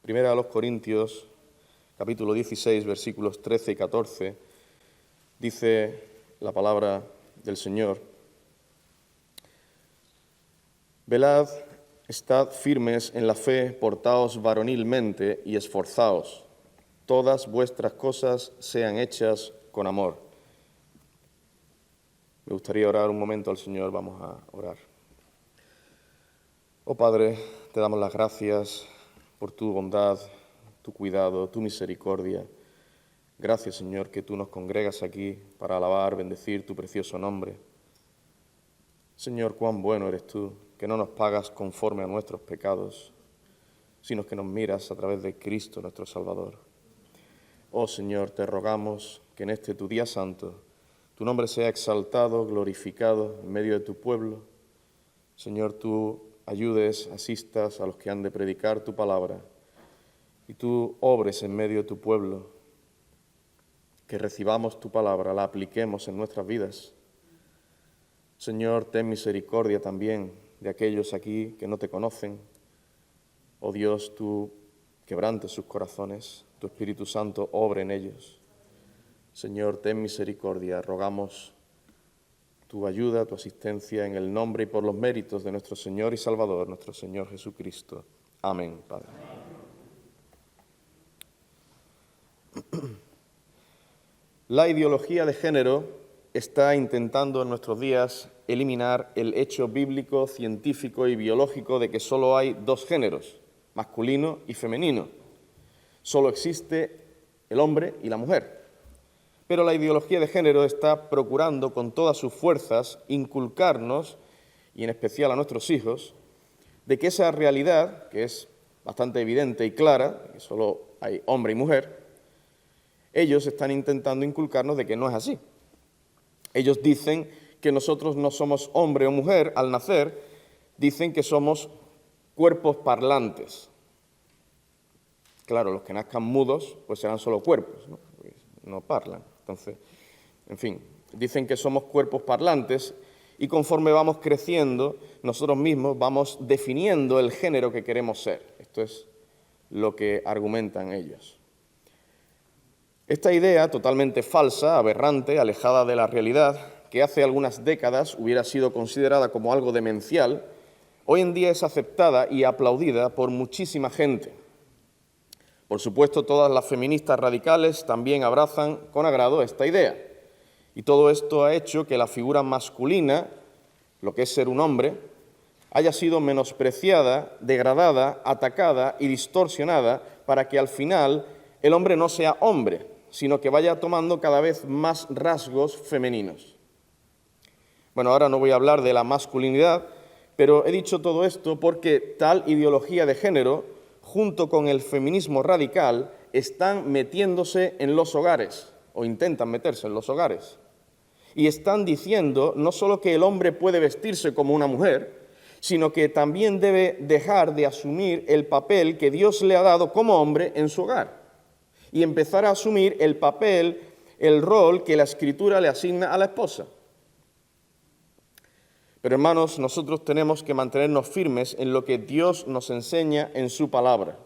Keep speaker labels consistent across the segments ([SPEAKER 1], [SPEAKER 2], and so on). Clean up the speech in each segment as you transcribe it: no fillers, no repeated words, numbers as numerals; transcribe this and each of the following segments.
[SPEAKER 1] Primera a los Corintios, capítulo 16, versículos 13 y 14, dice la palabra del Señor: Velad, estad firmes en la fe, portaos varonilmente y esforzaos. Todas vuestras cosas sean hechas con amor. Me gustaría orar un momento al Señor, vamos a orar. Oh Padre, te damos las gracias por tu bondad, tu cuidado, tu misericordia. Gracias, Señor, que tú nos congregas aquí para alabar, bendecir tu precioso nombre. Señor, cuán bueno eres tú, que no nos pagas conforme a nuestros pecados, sino que nos miras a través de Cristo, nuestro Salvador. Oh Señor, te rogamos que en este tu día santo, tu nombre sea exaltado, glorificado en medio de tu pueblo. Señor, tú ayudes, asistas a los que han de predicar tu palabra y tú obres en medio de tu pueblo, que recibamos tu palabra, la apliquemos en nuestras vidas. Señor, ten misericordia también de aquellos aquí que no te conocen. Oh Dios, tú quebrantes sus corazones, tu Espíritu Santo obre en ellos. Señor, ten misericordia, rogamos tu ayuda, tu asistencia en el nombre y por los méritos de nuestro Señor y Salvador, nuestro Señor Jesucristo. Amén, Padre. La ideología de género está intentando en nuestros días eliminar el hecho bíblico, científico y biológico de que solo hay dos géneros, masculino y femenino. Solo existe el hombre y la mujer. Pero la ideología de género está procurando con todas sus fuerzas inculcarnos, y en especial a nuestros hijos, de que esa realidad, que es bastante evidente y clara, que solo hay hombre y mujer, ellos están intentando inculcarnos de que no es así. Ellos dicen que nosotros no somos hombre o mujer al nacer, dicen que somos cuerpos parlantes. Claro, los que nazcan mudos pues serán solo cuerpos, ¿no? Pues no parlan. Entonces, en fin, dicen que somos cuerpos parlantes y conforme vamos creciendo, nosotros mismos vamos definiendo el género que queremos ser. Esto es lo que argumentan ellos. Esta idea totalmente falsa, aberrante, alejada de la realidad, que hace algunas décadas hubiera sido considerada como algo demencial, hoy en día es aceptada y aplaudida por muchísima gente. Por supuesto, todas las feministas radicales también abrazan con agrado esta idea. Y todo esto ha hecho que la figura masculina, lo que es ser un hombre, haya sido menospreciada, degradada, atacada y distorsionada para que al final el hombre no sea hombre, sino que vaya tomando cada vez más rasgos femeninos. Bueno, ahora no voy a hablar de la masculinidad, pero he dicho todo esto porque tal ideología de género, junto con el feminismo radical, están metiéndose en los hogares, o intentan meterse en los hogares. Y están diciendo no solo que el hombre puede vestirse como una mujer, sino que también debe dejar de asumir el papel que Dios le ha dado como hombre en su hogar y empezar a asumir el papel, el rol que la Escritura le asigna a la esposa. Pero hermanos, nosotros tenemos que mantenernos firmes en lo que Dios nos enseña en su palabra.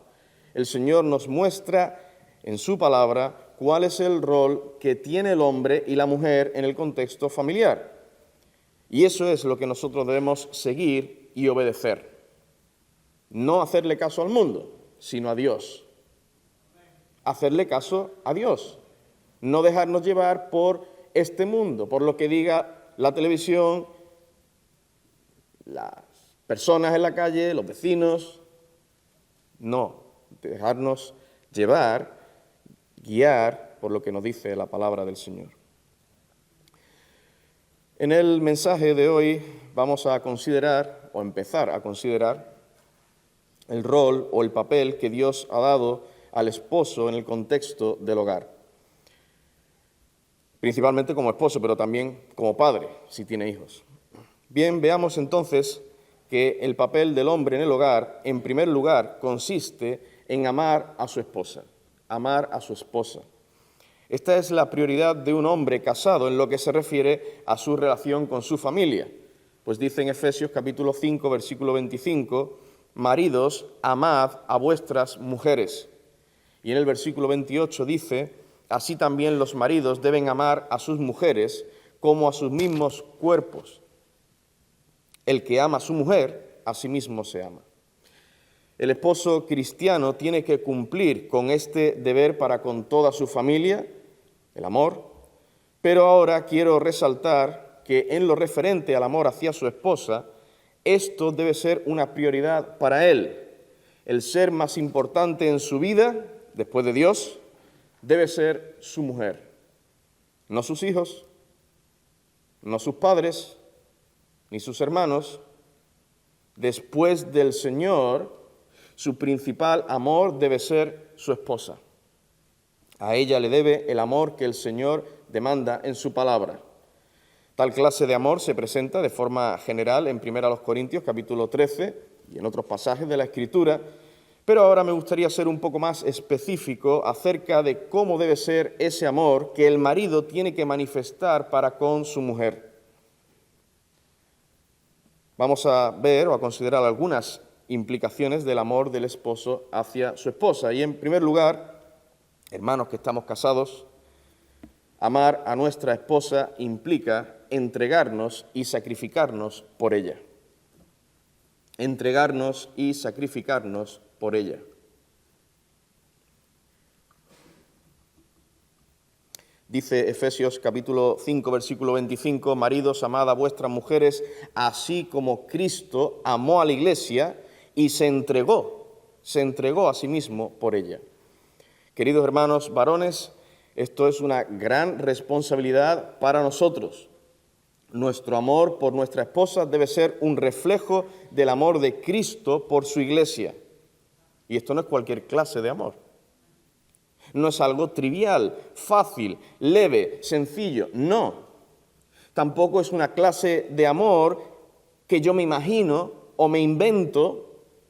[SPEAKER 1] El Señor nos muestra en su palabra cuál es el rol que tiene el hombre y la mujer en el contexto familiar. Y eso es lo que nosotros debemos seguir y obedecer. No hacerle caso al mundo, sino a Dios. Hacerle caso a Dios. No dejarnos llevar por este mundo, por lo que diga la televisión, las personas en la calle, los vecinos. No, dejarnos llevar, guiar por lo que nos dice la palabra del Señor. En el mensaje de hoy vamos a considerar, o empezar a considerar, el rol o el papel que Dios ha dado al esposo en el contexto del hogar. Principalmente como esposo, pero también como padre, si tiene hijos. Bien, veamos entonces que el papel del hombre en el hogar, en primer lugar, consiste en amar a su esposa. Amar a su esposa. Esta es la prioridad de un hombre casado en lo que se refiere a su relación con su familia. Pues dice en Efesios capítulo 5, versículo 25, maridos, amad a vuestras mujeres. Y en el versículo 28 dice, así también los maridos deben amar a sus mujeres como a sus mismos cuerpos. El que ama a su mujer, a sí mismo se ama. El esposo cristiano tiene que cumplir con este deber para con toda su familia, el amor, pero ahora quiero resaltar que en lo referente al amor hacia su esposa, esto debe ser una prioridad para él. El ser más importante en su vida, después de Dios, debe ser su mujer, no sus hijos, no sus padres, ni sus hermanos. Después del Señor, su principal amor debe ser su esposa. A ella le debe el amor que el Señor demanda en su palabra. Tal clase de amor se presenta de forma general en 1 Corintios capítulo 13 y en otros pasajes de la Escritura, pero ahora me gustaría ser un poco más específico acerca de cómo debe ser ese amor que el marido tiene que manifestar para con su mujer. Vamos a ver o a considerar algunas implicaciones del amor del esposo hacia su esposa. Y en primer lugar, hermanos que estamos casados, amar a nuestra esposa implica entregarnos y sacrificarnos por ella. Entregarnos y sacrificarnos por ella. Dice Efesios capítulo 5, versículo 25, maridos, amad a vuestras mujeres, así como Cristo amó a la iglesia y se entregó a sí mismo por ella. Queridos hermanos varones, esto es una gran responsabilidad para nosotros. Nuestro amor por nuestra esposa debe ser un reflejo del amor de Cristo por su iglesia. Y esto no es cualquier clase de amor. No es algo trivial, fácil, leve, sencillo. No. Tampoco es una clase de amor que yo me imagino o me invento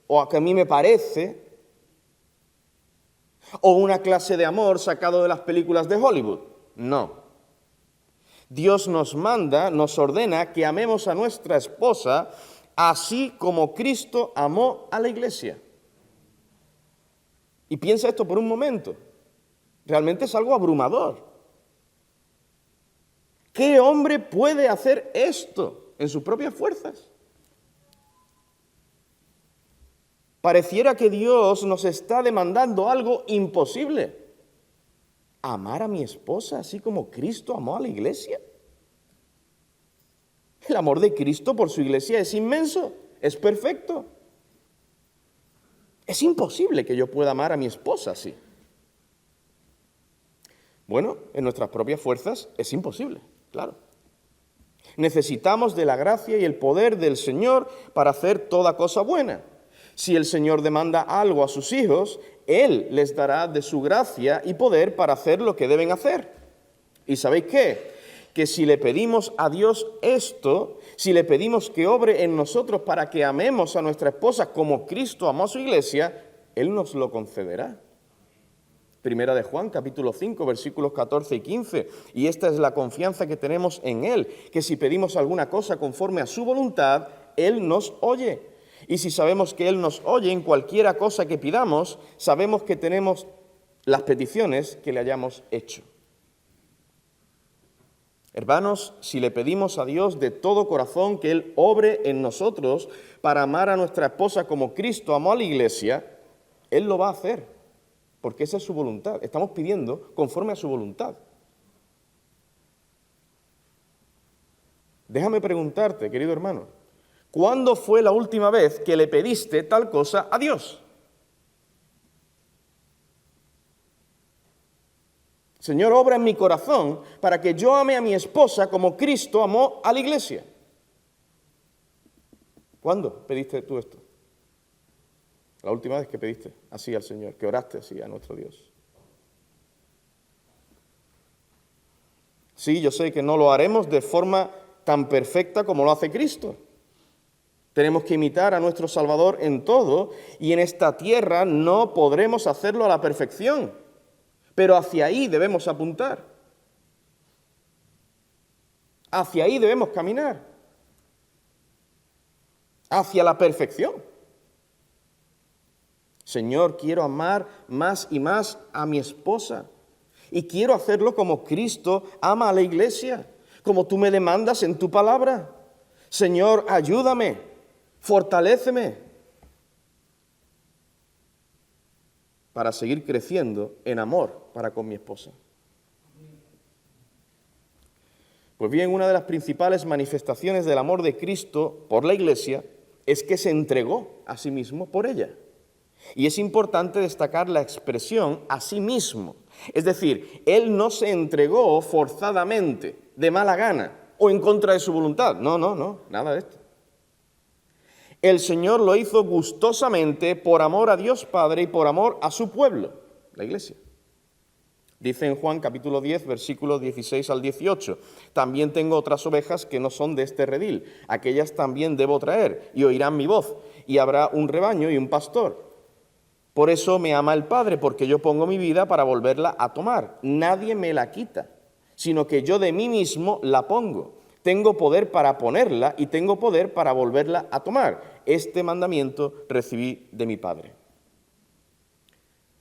[SPEAKER 1] o a que a mí me parece, o una clase de amor sacado de las películas de Hollywood. No. Dios nos manda, nos ordena que amemos a nuestra esposa así como Cristo amó a la iglesia. Y piensa esto por un momento. Realmente es algo abrumador. ¿Qué hombre puede hacer esto en sus propias fuerzas? Pareciera que Dios nos está demandando algo imposible. ¿Amar a mi esposa así como Cristo amó a la iglesia? El amor de Cristo por su iglesia es inmenso, es perfecto. Es imposible que yo pueda amar a mi esposa así. Bueno, en nuestras propias fuerzas es imposible, claro. Necesitamos de la gracia y el poder del Señor para hacer toda cosa buena. Si el Señor demanda algo a sus hijos, Él les dará de su gracia y poder para hacer lo que deben hacer. ¿Y sabéis qué? Que si le pedimos a Dios esto, si le pedimos que obre en nosotros para que amemos a nuestra esposa como Cristo amó a su iglesia, Él nos lo concederá. Primera de Juan, capítulo 5, versículos 14 y 15. Y esta es la confianza que tenemos en Él, que si pedimos alguna cosa conforme a su voluntad, Él nos oye. Y si sabemos que Él nos oye en cualquiera cosa que pidamos, sabemos que tenemos las peticiones que le hayamos hecho. Hermanos, si le pedimos a Dios de todo corazón que Él obre en nosotros para amar a nuestra esposa como Cristo amó a la iglesia, Él lo va a hacer, porque esa es su voluntad. Estamos pidiendo conforme a su voluntad. Déjame preguntarte, querido hermano, ¿cuándo fue la última vez que le pediste tal cosa a Dios? Señor, obra en mi corazón para que yo ame a mi esposa como Cristo amó a la iglesia. ¿Cuándo pediste tú esto? La última vez que pediste así al Señor, que oraste así a nuestro Dios. Sí, yo sé que no lo haremos de forma tan perfecta como lo hace Cristo. Tenemos que imitar a nuestro Salvador en todo y en esta tierra no podremos hacerlo a la perfección, pero hacia ahí debemos apuntar. Hacia ahí debemos caminar. Hacia la perfección. Señor, quiero amar más y más a mi esposa. Y quiero hacerlo como Cristo ama a la iglesia, como tú me demandas en tu palabra. Señor, ayúdame, fortaléceme para seguir creciendo en amor para con mi esposa. Pues bien, una de las principales manifestaciones del amor de Cristo por la iglesia es que se entregó a sí mismo por ella. Y es importante destacar la expresión a sí mismo. Es decir, Él no se entregó forzadamente, de mala gana o en contra de su voluntad. No, nada de esto. El Señor lo hizo gustosamente por amor a Dios Padre y por amor a su pueblo, la iglesia. Dice en Juan capítulo 10, versículos 16 al 18, también tengo otras ovejas que no son de este redil, aquellas también debo traer, y oirán mi voz, y habrá un rebaño y un pastor. Por eso me ama el Padre, porque yo pongo mi vida para volverla a tomar. Nadie me la quita, sino que yo de mí mismo la pongo. Tengo poder para ponerla y tengo poder para volverla a tomar. Este mandamiento recibí de mi Padre.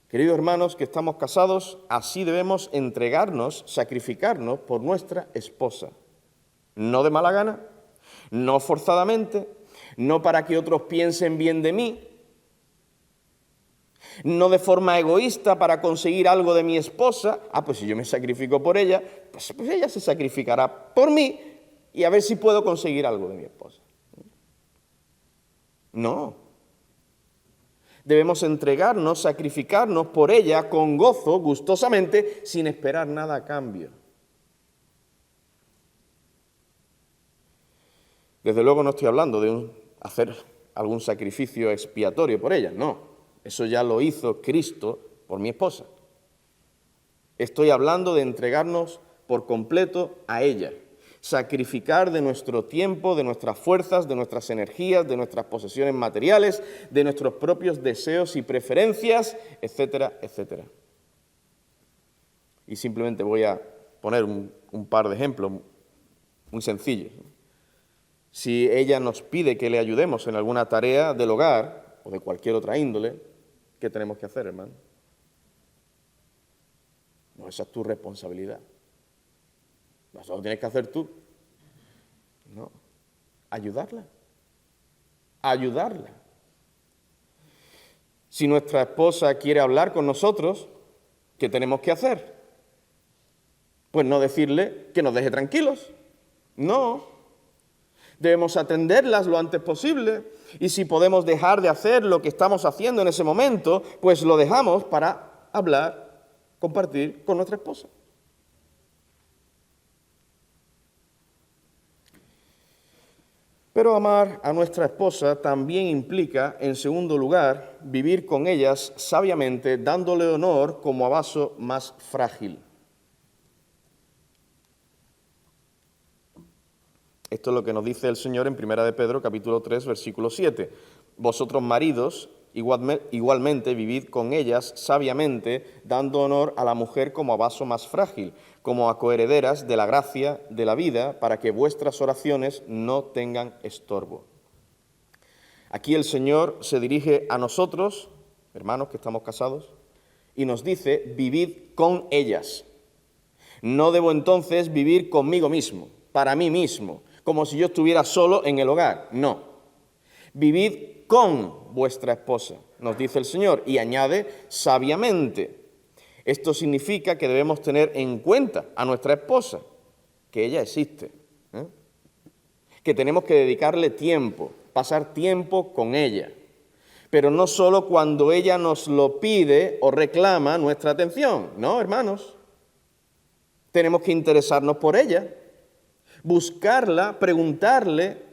[SPEAKER 1] Queridos hermanos que estamos casados, así debemos entregarnos, sacrificarnos por nuestra esposa. No de mala gana, no forzadamente, no para que otros piensen bien de mí, no de forma egoísta para conseguir algo de mi esposa. Pues si yo me sacrifico por ella, pues ella se sacrificará por mí y a ver si puedo conseguir algo de mi esposa. No. Debemos entregarnos, sacrificarnos por ella con gozo, gustosamente, sin esperar nada a cambio. Desde luego no estoy hablando de hacer algún sacrificio expiatorio por ella, no. Eso ya lo hizo Cristo por mi esposa. Estoy hablando de entregarnos por completo a ella. Sacrificar de nuestro tiempo, de nuestras fuerzas, de nuestras energías, de nuestras posesiones materiales, de nuestros propios deseos y preferencias, etcétera, etcétera. Y simplemente voy a poner un par de ejemplos muy sencillos. Si ella nos pide que le ayudemos en alguna tarea del hogar o de cualquier otra índole, ¿qué tenemos que hacer, hermano? No, esa es tu responsabilidad. Eso lo tienes que hacer tú. No, ayudarla. Ayudarla. Si nuestra esposa quiere hablar con nosotros, ¿qué tenemos que hacer? Pues no decirle que nos deje tranquilos. No. Debemos atenderlas lo antes posible y si podemos dejar de hacer lo que estamos haciendo en ese momento, pues lo dejamos para hablar, compartir con nuestra esposa. Pero amar a nuestra esposa también implica, en segundo lugar, vivir con ellas sabiamente, dándole honor como a vaso más frágil. Esto es lo que nos dice el Señor en 1 de Pedro, capítulo 3, versículo 7. Vosotros, maridos, igualmente vivid con ellas sabiamente, dando honor a la mujer como a vaso más frágil, como a coherederas de la gracia de la vida, para que vuestras oraciones no tengan estorbo. Aquí el Señor se dirige a nosotros, hermanos que estamos casados, y nos dice, vivid con ellas. No debo entonces vivir conmigo mismo, para mí mismo, como si yo estuviera solo en el hogar. No. Vivid con vuestra esposa, nos dice el Señor, y añade sabiamente. Esto significa que debemos tener en cuenta a nuestra esposa, que ella existe, que tenemos que dedicarle tiempo, pasar tiempo con ella, pero no solo cuando ella nos lo pide o reclama nuestra atención, no, hermanos. Tenemos que interesarnos por ella, buscarla, preguntarle.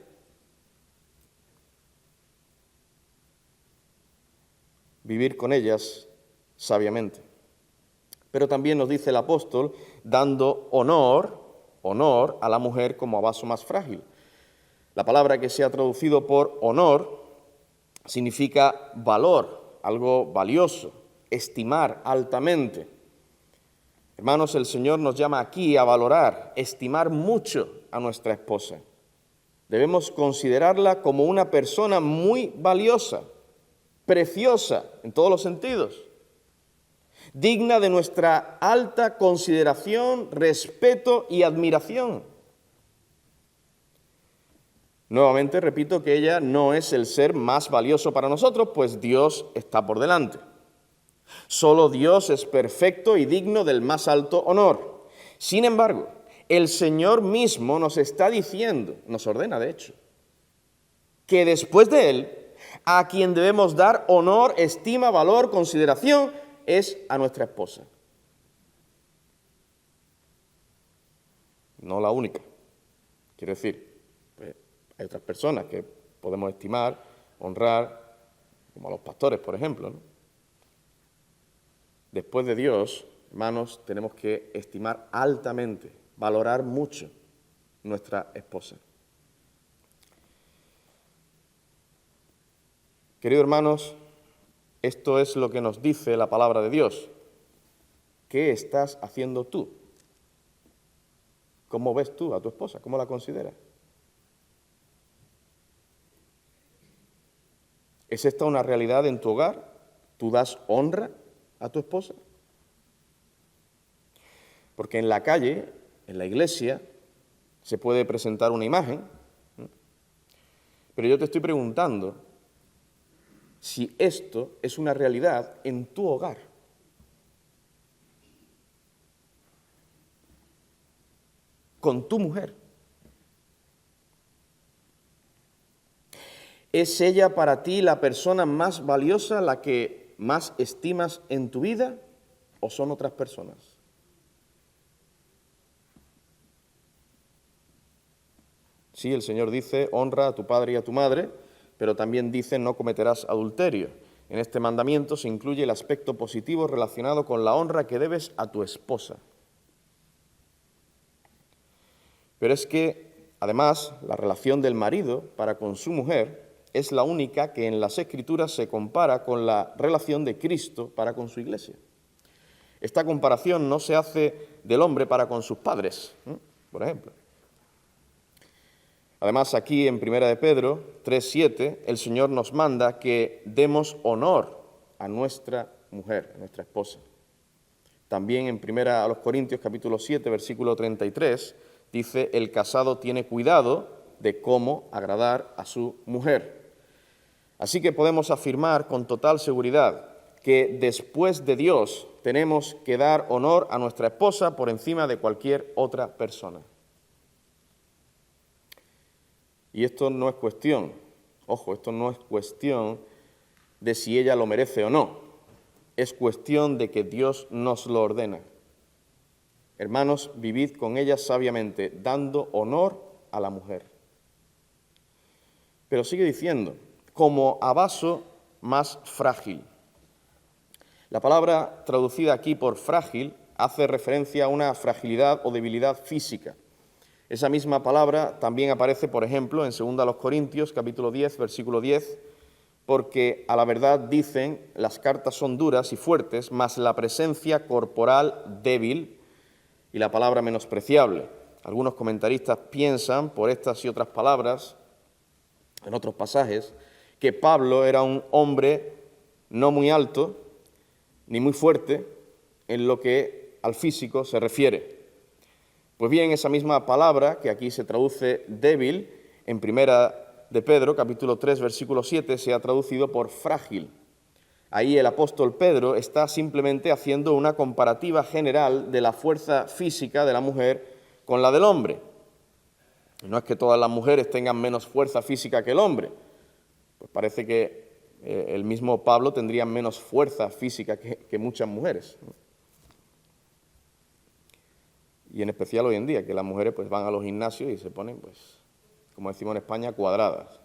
[SPEAKER 1] Vivir con ellas sabiamente. Pero también nos dice el apóstol, dando honor a la mujer como a vaso más frágil. La palabra que se ha traducido por honor significa valor, algo valioso, estimar altamente. Hermanos, el Señor nos llama aquí a valorar, estimar mucho a nuestra esposa. Debemos considerarla como una persona muy valiosa, preciosa en todos los sentidos, digna de nuestra alta consideración, respeto y admiración. Nuevamente repito que ella no es el ser más valioso para nosotros, pues Dios está por delante. Solo Dios es perfecto y digno del más alto honor. Sin embargo, el Señor mismo nos está diciendo, nos ordena de hecho, que después de Él, a quien debemos dar honor, estima, valor, consideración, es a nuestra esposa. No la única. Quiero decir, hay otras personas que podemos estimar, honrar, como a los pastores, por ejemplo, ¿no? Después de Dios, hermanos, tenemos que estimar altamente, valorar mucho nuestra esposa. Queridos hermanos, esto es lo que nos dice la palabra de Dios. ¿Qué estás haciendo tú? ¿Cómo ves tú a tu esposa? ¿Cómo la consideras? ¿Es esta una realidad en tu hogar? ¿Tú das honra a tu esposa? Porque en la calle, en la iglesia, se puede presentar una imagen, ¿no? Pero yo te estoy preguntando si esto es una realidad en tu hogar. Con tu mujer. ¿Es ella para ti la persona más valiosa, la que más estimas en tu vida, o son otras personas? Sí, el Señor dice, honra a tu padre y a tu madre, pero también dice, no cometerás adulterio. En este mandamiento se incluye el aspecto positivo relacionado con la honra que debes a tu esposa. Pero es que, además, la relación del marido para con su mujer es la única que en las Escrituras se compara con la relación de Cristo para con su iglesia. Esta comparación no se hace del hombre para con sus padres, por ejemplo. Además, aquí en 1 de Pedro 3:7, el Señor nos manda que demos honor a nuestra mujer, a nuestra esposa. También en 1 Corintios capítulo 7, versículo 33, dice, el casado tiene cuidado de cómo agradar a su mujer. Así que podemos afirmar con total seguridad que después de Dios tenemos que dar honor a nuestra esposa por encima de cualquier otra persona. Y esto no es cuestión, ojo, esto no es cuestión de si ella lo merece o no, es cuestión de que Dios nos lo ordena. Hermanos, vivid con ella sabiamente, dando honor a la mujer. Pero sigue diciendo, como a vaso más frágil. La palabra traducida aquí por frágil hace referencia a una fragilidad o debilidad física. Esa misma palabra también aparece, por ejemplo, en 2 Corintios, capítulo 10, versículo 10, porque a la verdad dicen, las cartas son duras y fuertes, mas la presencia corporal débil y la palabra menospreciable. Algunos comentaristas piensan, por estas y otras palabras, en otros pasajes, que Pablo era un hombre no muy alto ni muy fuerte en lo que al físico se refiere. Pues bien, esa misma palabra, que aquí se traduce débil, en 1 de Pedro, capítulo 3, versículo 7, se ha traducido por frágil. Ahí el apóstol Pedro está simplemente haciendo una comparativa general de la fuerza física de la mujer con la del hombre. No es que todas las mujeres tengan menos fuerza física que el hombre. Pues parece que el mismo Pablo tendría menos fuerza física que muchas mujeres. Y en especial hoy en día, que las mujeres pues van a los gimnasios y se ponen, pues, como decimos en España, cuadradas.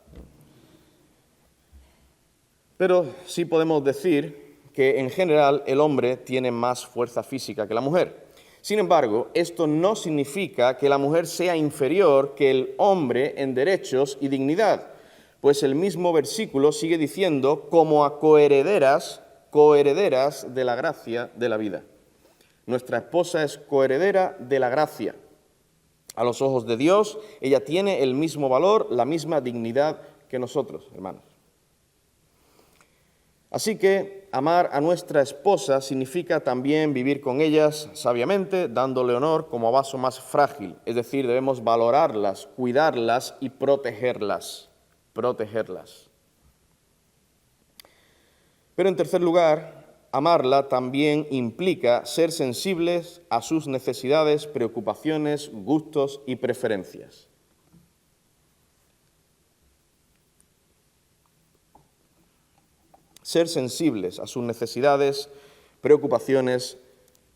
[SPEAKER 1] Pero sí podemos decir que en general el hombre tiene más fuerza física que la mujer. Sin embargo, esto no significa que la mujer sea inferior que el hombre en derechos y dignidad, pues el mismo versículo sigue diciendo como a coherederas de la gracia de la vida. Nuestra esposa es coheredera de la gracia. A los ojos de Dios, ella tiene el mismo valor, la misma dignidad que nosotros, hermanos. Así que amar a nuestra esposa significa también vivir con ellas sabiamente, dándole honor como vaso más frágil. Es decir, debemos valorarlas, cuidarlas y protegerlas. Protegerlas. Pero en tercer lugar, amarla también implica ser sensibles a sus necesidades, preocupaciones, gustos y preferencias. Ser sensibles a sus necesidades, preocupaciones,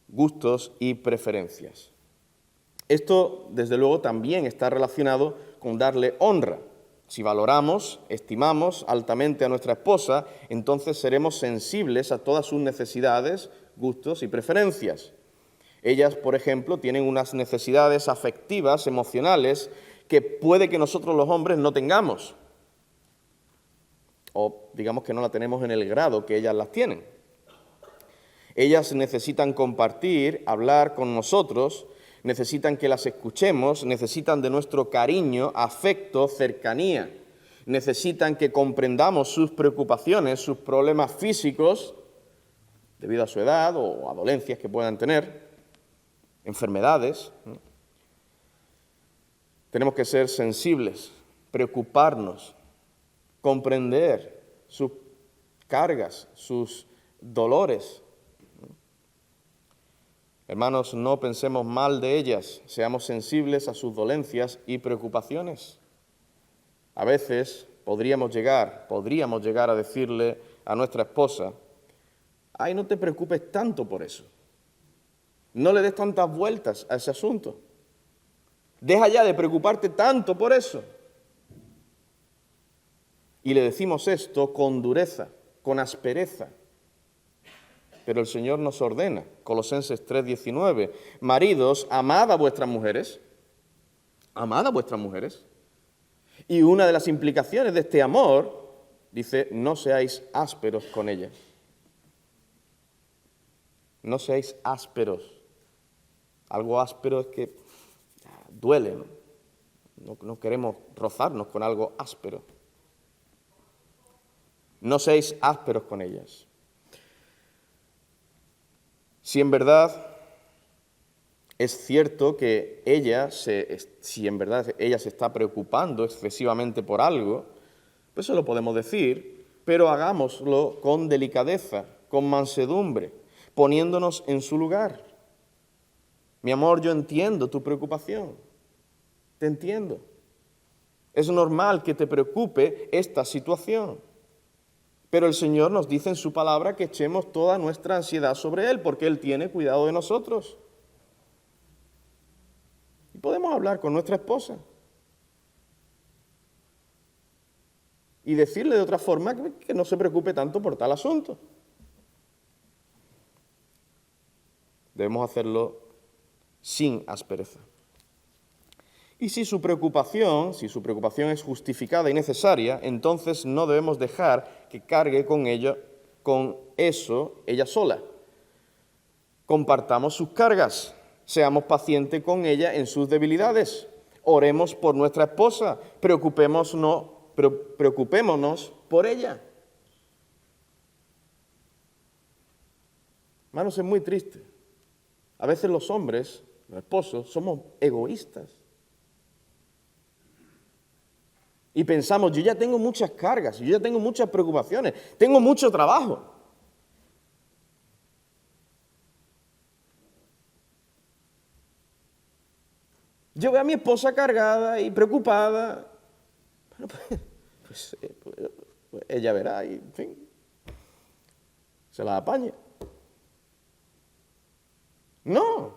[SPEAKER 1] gustos y preferencias. Esto, desde luego, también está relacionado con darle honra. Si valoramos, estimamos altamente a nuestra esposa, entonces seremos sensibles a todas sus necesidades, gustos y preferencias. Ellas, por ejemplo, tienen unas necesidades afectivas, emocionales, que puede que nosotros los hombres no tengamos. O digamos que no la tenemos en el grado que ellas las tienen. Ellas necesitan compartir, hablar con nosotros, necesitan que las escuchemos, necesitan de nuestro cariño, afecto, cercanía. Necesitan que comprendamos sus preocupaciones, sus problemas físicos, debido a su edad o a dolencias que puedan tener, enfermedades. Tenemos que ser sensibles, preocuparnos, comprender sus cargas, sus dolores. Hermanos, no pensemos mal de ellas, seamos sensibles a sus dolencias y preocupaciones. A veces podríamos llegar a decirle a nuestra esposa, ay, no te preocupes tanto por eso, no le des tantas vueltas a ese asunto, deja ya de preocuparte tanto por eso. Y le decimos esto con dureza, con aspereza. Pero el Señor nos ordena, Colosenses 3:19, maridos, amad a vuestras mujeres, amad a vuestras mujeres. Y una de las implicaciones de este amor, dice, no seáis ásperos con ellas. No seáis ásperos. Algo áspero es que duele, ¿no? No queremos rozarnos con algo áspero. No seáis ásperos con ellas. Si en verdad es cierto que si en verdad ella se está preocupando excesivamente por algo, pues eso lo podemos decir, pero hagámoslo con delicadeza, con mansedumbre, poniéndonos en su lugar. Mi amor, yo entiendo tu preocupación, te entiendo. Es normal que te preocupe esta situación. Pero el Señor nos dice en su palabra que echemos toda nuestra ansiedad sobre Él, porque Él tiene cuidado de nosotros. Y podemos hablar con nuestra esposa y decirle de otra forma que no se preocupe tanto por tal asunto. Debemos hacerlo sin aspereza. Y si su preocupación es justificada y necesaria, entonces no debemos dejar que cargue con eso ella sola. Compartamos sus cargas, seamos pacientes con ella en sus debilidades, oremos por nuestra esposa, preocupémonos por ella. Hermanos, es muy triste. A veces los hombres, los esposos, somos egoístas. Y pensamos, yo ya tengo muchas cargas, yo ya tengo muchas preocupaciones, tengo mucho trabajo. Yo veo a mi esposa cargada y preocupada. Bueno, pues ella verá y, en fin, se la apaña. No.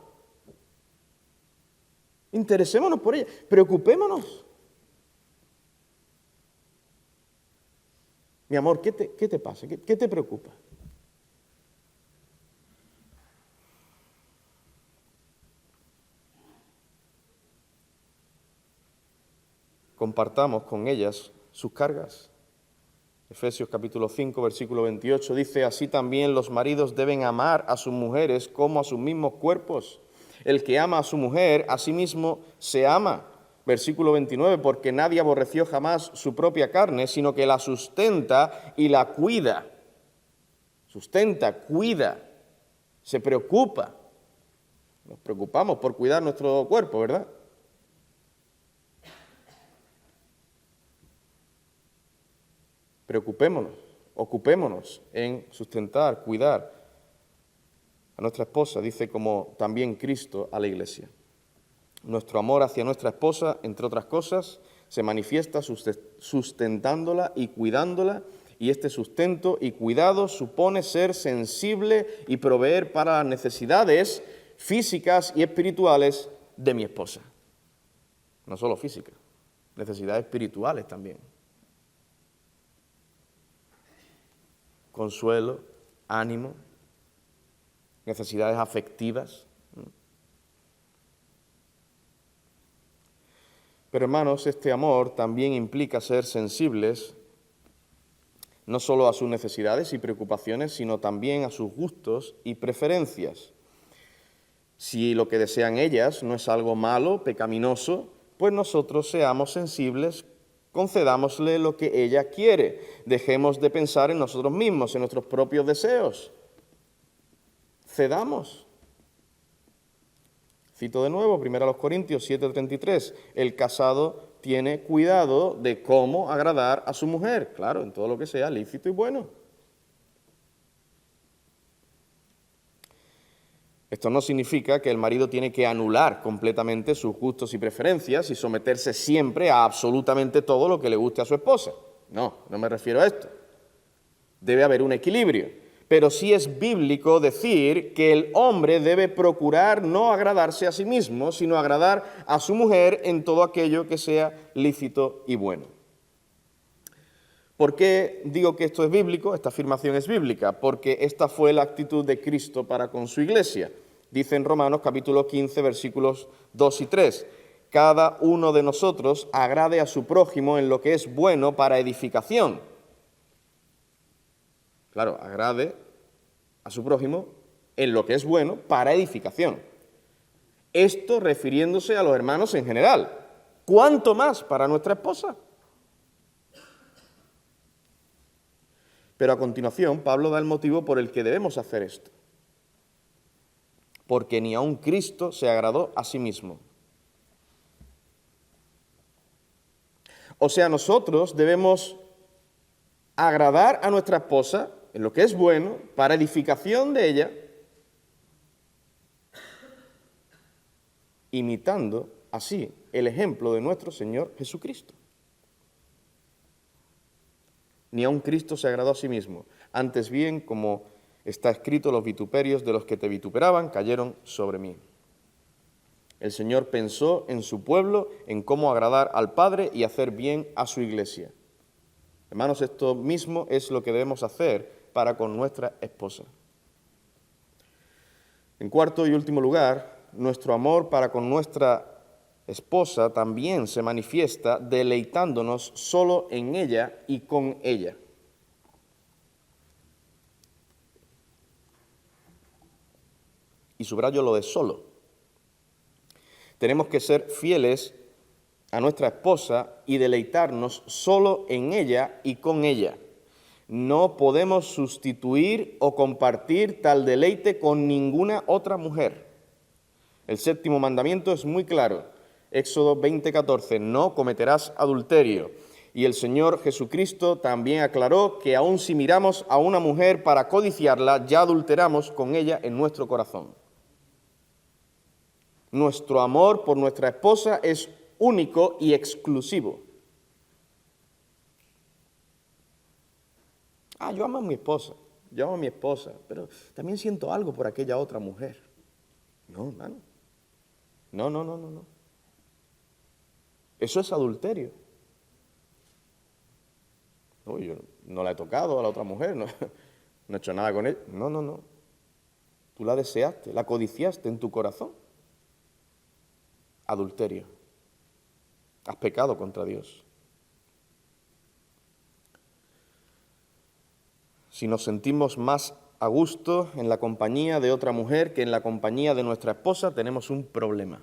[SPEAKER 1] Interesémonos por ella, preocupémonos. Mi amor, ¿qué te pasa? ¿Qué te preocupa? Compartamos con ellas sus cargas. Efesios capítulo 5, versículo 28 dice, así también los maridos deben amar a sus mujeres como a sus mismos cuerpos. El que ama a su mujer, a sí mismo se ama. Versículo 29, porque nadie aborreció jamás su propia carne, sino que la sustenta y la cuida. sustenta, cuida, se preocupa. Nos preocupamos por cuidar nuestro cuerpo, ¿verdad? Preocupémonos, ocupémonos en sustentar, cuidar a nuestra esposa, dice como también Cristo a la Iglesia. Nuestro amor hacia nuestra esposa, entre otras cosas, se manifiesta sustentándola y cuidándola, y este sustento y cuidado supone ser sensible y proveer para las necesidades físicas y espirituales de mi esposa. No solo físicas, necesidades espirituales también. Consuelo, ánimo, necesidades afectivas. Pero hermanos, este amor también implica ser sensibles no solo a sus necesidades y preocupaciones, sino también a sus gustos y preferencias. Si lo que desean ellas no es algo malo, pecaminoso, pues nosotros seamos sensibles, concedámosle lo que ella quiere. Dejemos de pensar en nosotros mismos, en nuestros propios deseos. Cedamos. Cito de nuevo, 1 Corintios 7:33. El casado tiene cuidado de cómo agradar a su mujer, claro, en todo lo que sea lícito y bueno. Esto no significa que el marido tiene que anular completamente sus gustos y preferencias y someterse siempre a absolutamente todo lo que le guste a su esposa. No, no me refiero a esto. Debe haber un equilibrio. Pero sí es bíblico decir que el hombre debe procurar no agradarse a sí mismo, sino agradar a su mujer en todo aquello que sea lícito y bueno. ¿Por qué digo que esto es bíblico? Esta afirmación es bíblica, porque esta fue la actitud de Cristo para con su iglesia. Dice en Romanos capítulo 15, versículos 2 y 3, cada uno de nosotros agrade a su prójimo en lo que es bueno para edificación. Claro, agrade a su prójimo en lo que es bueno para edificación. Esto refiriéndose a los hermanos en general. ¿Cuánto más para nuestra esposa? Pero a continuación, Pablo da el motivo por el que debemos hacer esto. Porque ni aun Cristo se agradó a sí mismo. O sea, nosotros debemos agradar a nuestra esposa en lo que es bueno, para edificación de ella, imitando así el ejemplo de nuestro Señor Jesucristo. Ni aun Cristo se agradó a sí mismo. Antes bien, como está escrito, los vituperios de los que te vituperaban cayeron sobre mí. El Señor pensó en su pueblo, en cómo agradar al Padre y hacer bien a su iglesia. Hermanos, esto mismo es lo que debemos hacer para con nuestra esposa. En cuarto y último lugar, nuestro amor para con nuestra esposa también se manifiesta deleitándonos solo en ella y con ella. Y subrayo lo de solo. Tenemos que ser fieles a nuestra esposa y deleitarnos solo en ella y con ella. No podemos sustituir o compartir tal deleite con ninguna otra mujer. El séptimo mandamiento es muy claro. Éxodo 20:14, no cometerás adulterio. Y el Señor Jesucristo también aclaró que aun si miramos a una mujer para codiciarla, ya adulteramos con ella en nuestro corazón. Nuestro amor por nuestra esposa es único y exclusivo. Yo amo a mi esposa, pero también siento algo por aquella otra mujer. No, hermano. No. Eso es adulterio. No, yo no la he tocado a la otra mujer, no he hecho nada con ella. No. Tú la deseaste, la codiciaste en tu corazón. Adulterio. Has pecado contra Dios. Si nos sentimos más a gusto en la compañía de otra mujer que en la compañía de nuestra esposa, tenemos un problema.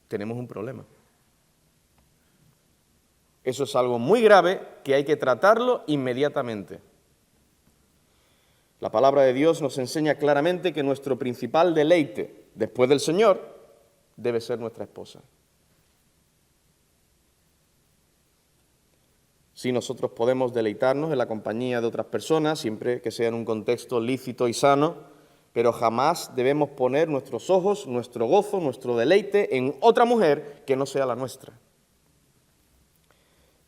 [SPEAKER 1] Tenemos un problema. Eso es algo muy grave que hay que tratarlo inmediatamente. La palabra de Dios nos enseña claramente que nuestro principal deleite, después del Señor, debe ser nuestra esposa. Sí, nosotros podemos deleitarnos en la compañía de otras personas, siempre que sea en un contexto lícito y sano, pero jamás debemos poner nuestros ojos, nuestro gozo, nuestro deleite en otra mujer que no sea la nuestra.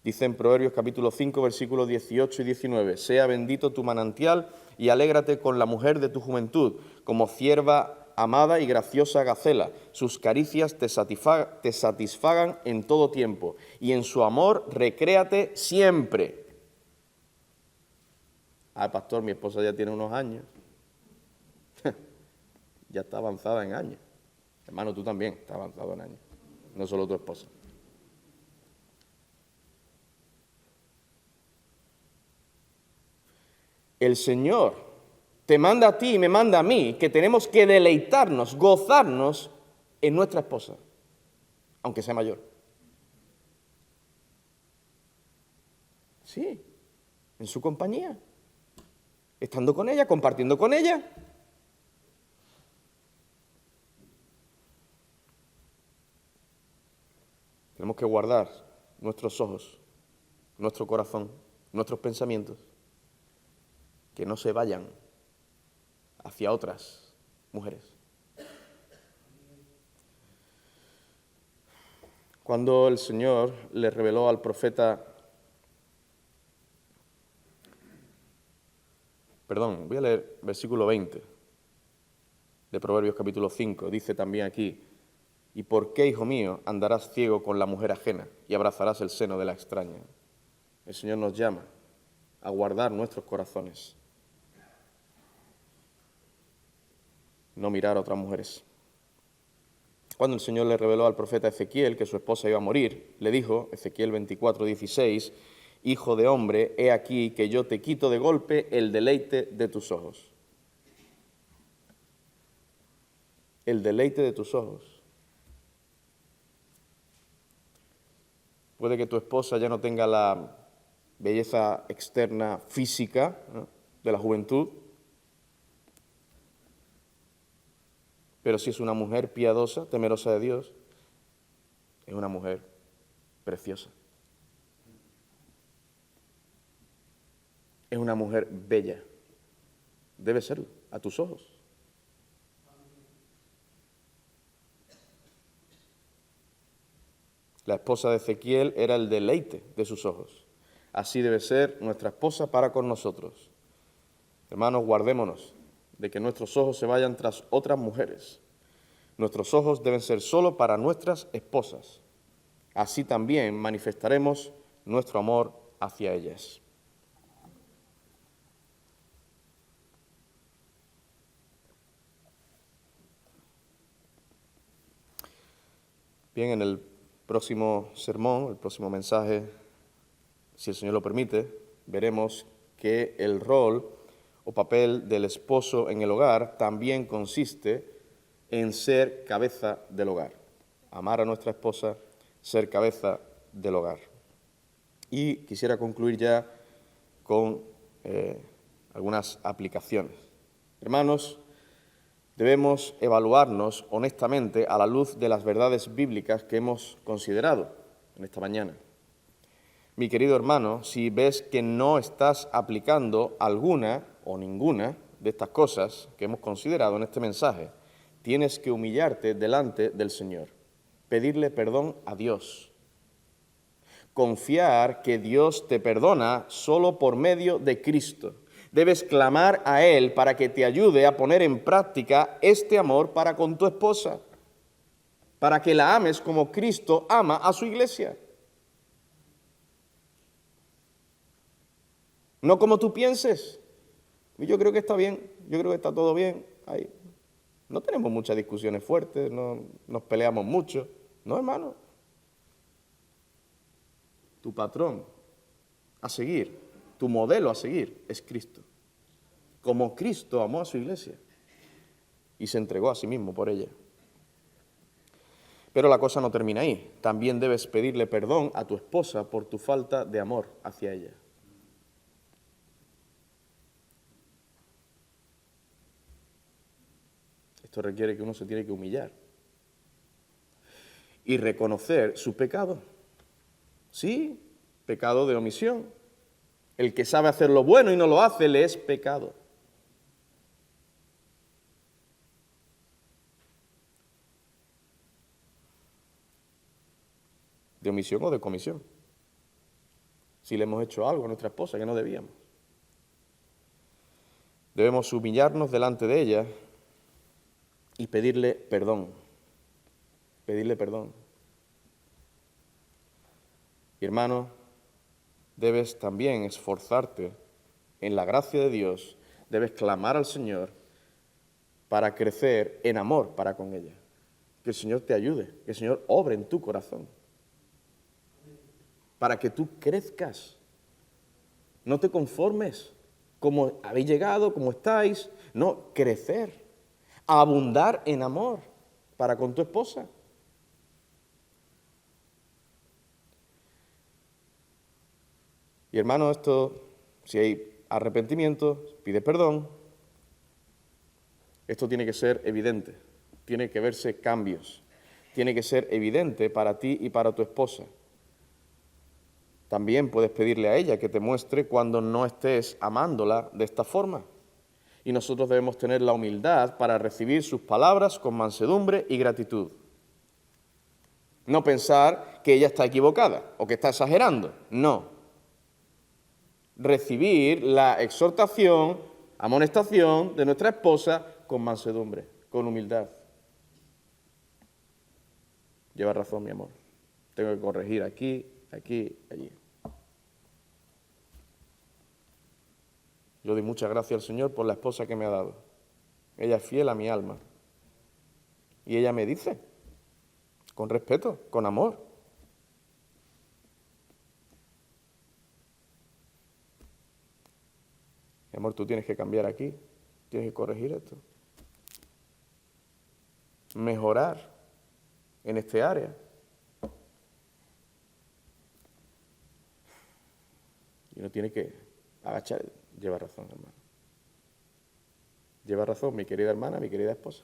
[SPEAKER 1] Dice en Proverbios capítulo 5, versículos 18 y 19, «Sea bendito tu manantial y alégrate con la mujer de tu juventud, como cierva amada y graciosa gacela. Sus caricias te satisfagan en todo tiempo, y en su amor recréate siempre». Ah, pastor, mi esposa ya tiene unos años. Ya está avanzada en años. Hermano, tú también estás avanzado en años, no solo tu esposa. El Señor te manda a ti y me manda a mí que tenemos que deleitarnos, gozarnos en nuestra esposa, aunque sea mayor. Sí, en su compañía, estando con ella, compartiendo con ella. Tenemos que guardar nuestros ojos, nuestro corazón, nuestros pensamientos, que no se vayan hacia otras mujeres. Cuando el Señor le reveló al profeta, voy a leer versículo 20 de Proverbios capítulo 5, dice también aquí, «¿Y por qué, hijo mío, andarás ciego con la mujer ajena y abrazarás el seno de la extraña?» El Señor nos llama a guardar nuestros corazones, no mirar a otras mujeres. Cuando el Señor le reveló al profeta Ezequiel que su esposa iba a morir, le dijo, Ezequiel 24, 16, «Hijo de hombre, he aquí que yo te quito de golpe el deleite de tus ojos». El deleite de tus ojos. Puede que tu esposa ya no tenga la belleza externa física, ¿no?, de la juventud, pero si es una mujer piadosa, temerosa de Dios, es una mujer preciosa. Es una mujer bella. Debe serlo, a tus ojos. La esposa de Ezequiel era el deleite de sus ojos. Así debe ser nuestra esposa para con nosotros. Hermanos, guardémonos de que nuestros ojos se vayan tras otras mujeres. Nuestros ojos deben ser solo para nuestras esposas. Así también manifestaremos nuestro amor hacia ellas. Bien, en el próximo sermón, el próximo mensaje, si el Señor lo permite, veremos que el rol o papel del esposo en el hogar también consiste en ser cabeza del hogar. Amar a nuestra esposa, ser cabeza del hogar. Y quisiera concluir ya con algunas aplicaciones. Hermanos, debemos evaluarnos honestamente a la luz de las verdades bíblicas que hemos considerado en esta mañana. Mi querido hermano, si ves que no estás aplicando alguna o ninguna de estas cosas que hemos considerado en este mensaje, tienes que humillarte delante del Señor, pedirle perdón a Dios, confiar que Dios te perdona solo por medio de Cristo. Debes clamar a Él para que te ayude a poner en práctica este amor para con tu esposa, para que la ames como Cristo ama a su iglesia. No como tú pienses. Yo creo que está bien, yo creo que está todo bien. Ahí. No tenemos muchas discusiones fuertes, no nos peleamos mucho. No, hermano. Tu patrón a seguir, tu modelo a seguir es Cristo. Como Cristo amó a su iglesia y se entregó a sí mismo por ella. Pero la cosa no termina ahí. También debes pedirle perdón a tu esposa por tu falta de amor hacia ella. Esto requiere que uno se tiene que humillar y reconocer su pecado. Sí, pecado de omisión. El que sabe hacer lo bueno y no lo hace, le es pecado. De omisión o de comisión. Si le hemos hecho algo a nuestra esposa que no debíamos. Debemos humillarnos delante de ella y pedirle perdón. Pedirle perdón. Y hermano, debes también esforzarte en la gracia de Dios, debes clamar al Señor para crecer en amor para con ella. Que el Señor te ayude, que el Señor obre en tu corazón, para que tú crezcas. No te conformes como habéis llegado, como estáis, no, crecer, abundar en amor para con tu esposa. Y hermano, esto, si hay arrepentimiento, pide perdón, esto tiene que ser evidente, tiene que verse cambios, tiene que ser evidente para ti y para tu esposa. También puedes pedirle a ella que te muestre cuando no estés amándola de esta forma. Y nosotros debemos tener la humildad para recibir sus palabras con mansedumbre y gratitud. No pensar que ella está equivocada o que está exagerando, no. Recibir la exhortación, amonestación de nuestra esposa con mansedumbre, con humildad. Lleva razón, mi amor. Tengo que corregir aquí, aquí, allí. Yo doy muchas gracias al Señor por la esposa que me ha dado. Ella es fiel a mi alma. Y ella me dice, con respeto, con amor. Mi amor, tú tienes que cambiar aquí, tienes que corregir esto. Mejorar en este área. Y uno tiene que agachar. Lleva razón, hermano. Lleva razón, mi querida hermana, mi querida esposa.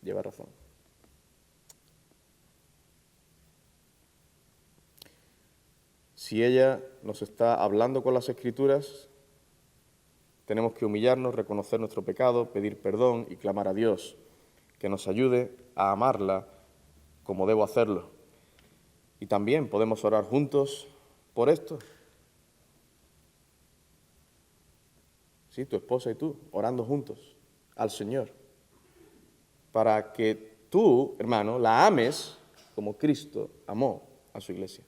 [SPEAKER 1] Lleva razón. Si ella nos está hablando con las Escrituras, tenemos que humillarnos, reconocer nuestro pecado, pedir perdón y clamar a Dios que nos ayude a amarla como debo hacerlo. Y también podemos orar juntos por esto. Sí, tu esposa y tú, orando juntos al Señor, para que tú, hermano, la ames como Cristo amó a su iglesia.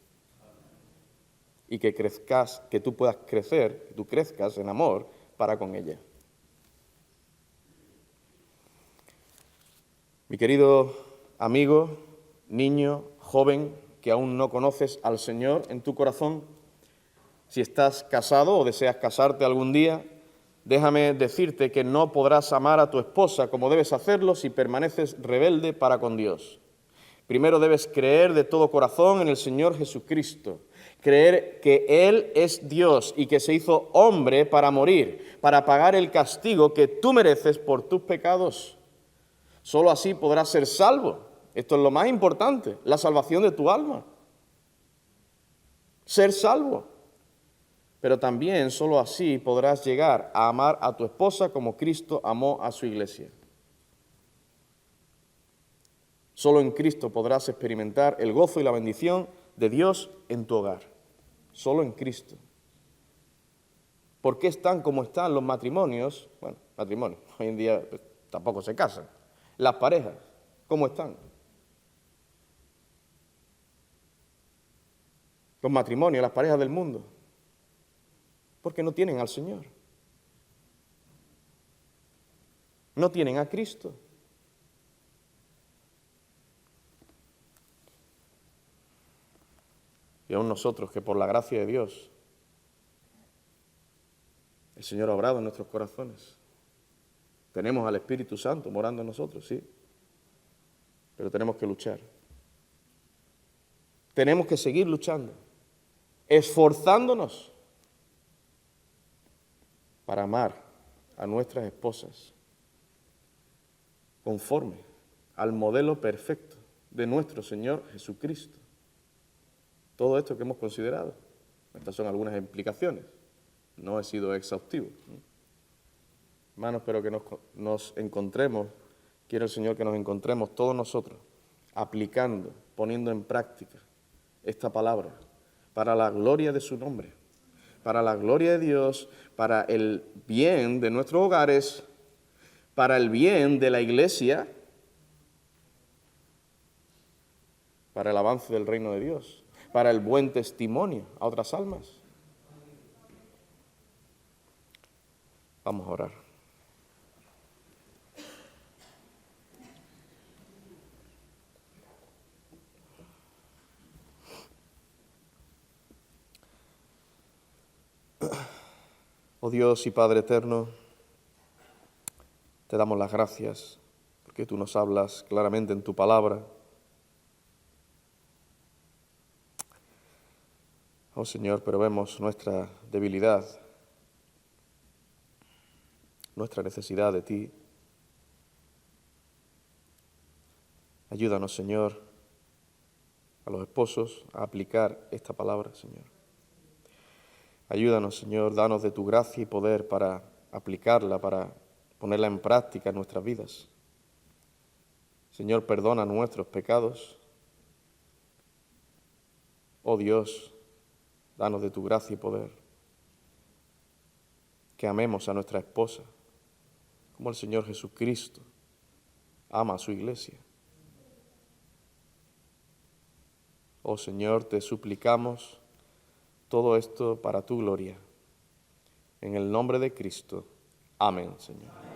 [SPEAKER 1] Y que crezcas, que tú puedas crecer, que tú crezcas en amor para con ella. Mi querido amigo, niño, joven, que aún no conoces al Señor en tu corazón, si estás casado o deseas casarte algún día, déjame decirte que no podrás amar a tu esposa como debes hacerlo si permaneces rebelde para con Dios. Primero debes creer de todo corazón en el Señor Jesucristo, creer que Él es Dios y que se hizo hombre para morir, para pagar el castigo que tú mereces por tus pecados. Solo así podrás ser salvo. Esto es lo más importante, la salvación de tu alma. Ser salvo. Pero también solo así podrás llegar a amar a tu esposa como Cristo amó a su iglesia. Solo en Cristo podrás experimentar el gozo y la bendición de Dios en tu hogar. Solo en Cristo. ¿Por qué están como están los matrimonios? Bueno, matrimonios, hoy en día pues, tampoco se casan. Las parejas, ¿cómo están? Los matrimonios, las parejas del mundo. Porque no tienen al Señor. No tienen a Cristo. Y aún nosotros, que por la gracia de Dios, el Señor ha obrado en nuestros corazones. Tenemos al Espíritu Santo morando en nosotros, sí. Pero tenemos que luchar. tenemos que seguir luchando, esforzándonos para amar a nuestras esposas conforme al modelo perfecto de nuestro Señor Jesucristo. Todo esto que hemos considerado, estas son algunas implicaciones, no he sido exhaustivo. Hermanos, espero que nos encontremos, quiere el Señor que nos encontremos todos nosotros aplicando, poniendo en práctica esta palabra para la gloria de su nombre, para la gloria de Dios, para el bien de nuestros hogares, para el bien de la iglesia, para el avance del reino de Dios, para el buen testimonio a otras almas. Vamos a orar. Oh Dios y Padre eterno, te damos las gracias porque tú nos hablas claramente en tu palabra. Oh Señor, pero vemos nuestra debilidad, nuestra necesidad de ti. Ayúdanos, Señor, a los esposos a aplicar esta palabra, Señor. Ayúdanos, Señor, danos de tu gracia y poder para aplicarla, para ponerla en práctica en nuestras vidas. Señor, perdona nuestros pecados. Oh Dios, danos de tu gracia y poder. Que amemos a nuestra esposa, como el Señor Jesucristo ama a su iglesia. Oh Señor, te suplicamos todo esto para tu gloria. En el nombre de Cristo. Amén, Señor.